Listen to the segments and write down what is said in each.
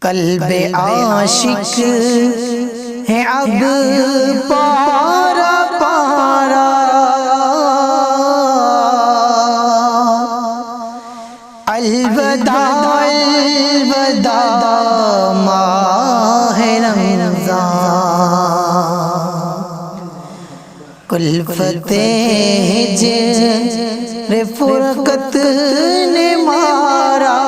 قلب عاشق ہے اب پارا پارا، الوداع الوداع ماہ رمضان، کلفت ہجر فرقت نے مارا،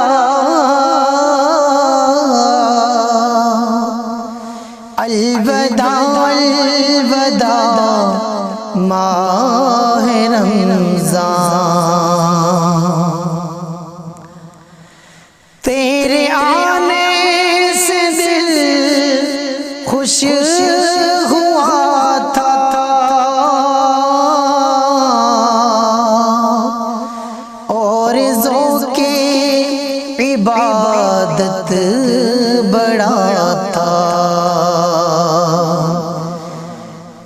الوداع الوداع ماہ رمضان، تیرے آنے سے دل خوش ہوا تھا، اور ذوق عبادت بڑا تھا،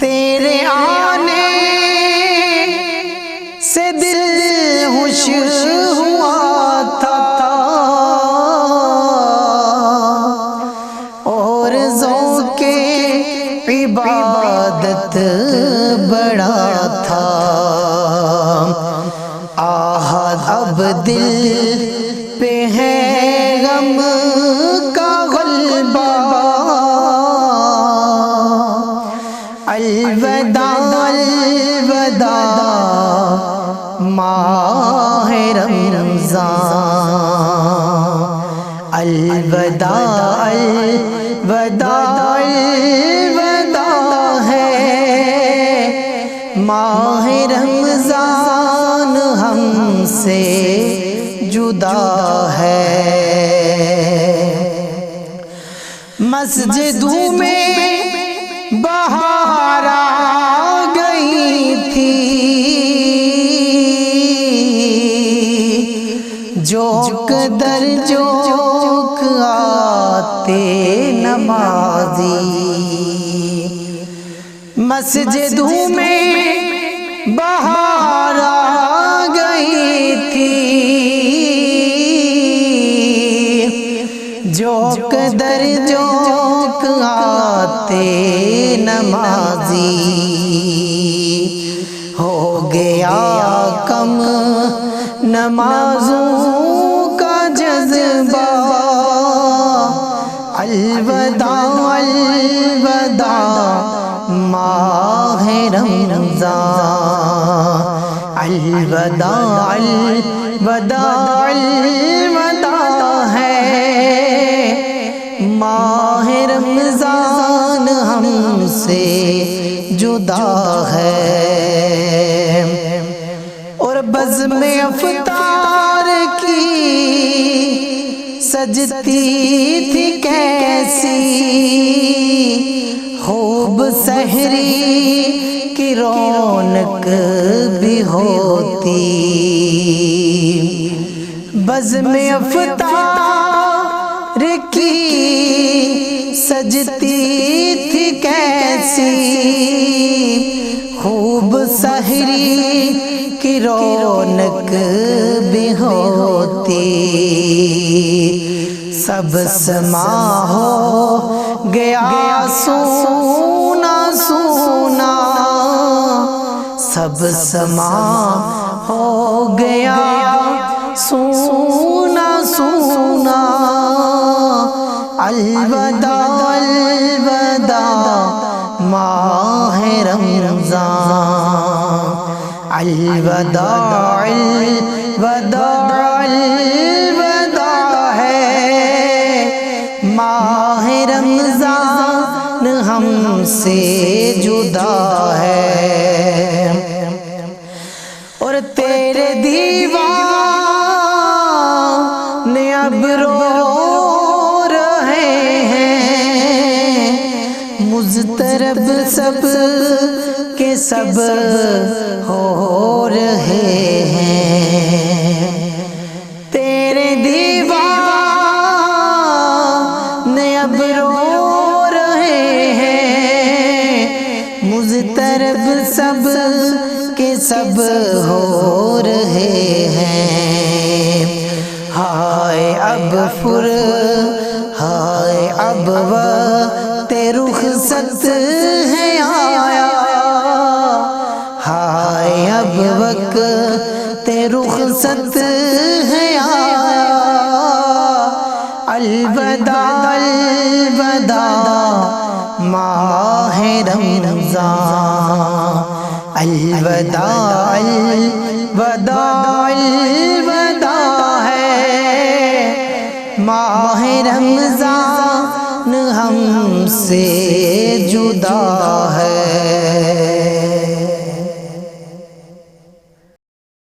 تیرے آنے سے دل خوش ہوا تھا، اور ذوق عبادت بڑا تھا، آہ اب دل پہ ہے غم کا غلبہ، الوداع الوداع ماہ رمضان، الوداع الوداع الوداع ہے ماہ رمضان، ہم سے جدا ہے، مسجدوں میں بہار آ گئی تھی، جوک در جوک آتے نمازی، مسجدوں میں بہار آ گئی تھی، جوک در جوک آتے نمازی، ہو گیا کم نمازوں کا جذبہ، الوداع الوداع ماہ رمضان، الوداع الوداع الوداع ہے ماہ رمضان، ہم سے جدا ہے، اور بزم افطار کی سجتی تھی کیسی، خوب سحری کی رونق بھی ہوتی، بزم افطار کی سجتی تھی کیسی، خوب سحری کی رونق بھی ہوتی، سب سما ہو گیا سونا سونا، سب سما ہو گیا سونا سونا، الوداع الوداع ماہ رمضان، الوداع الوداع الوداع ہے ماہ رمضان، ہم سے جدا ہے، اور تیرے دیوانے اب رو رہے ہیں، مضطرب سب کے سب ہو رہے ہیں، تیرے دیوانے اب رو رہے ہیں، مضطرب سب کے سب ہو رہے ہیں، ہائے اب ہائے اب وقت رخصت ہے آیا، ہائے اب وقت رخصت ہے آیا، الوداع الوداع ماہ رمضان، الوداع الوداع الوداع ہے، ماہ رمضان ہم سے جدا ہے۔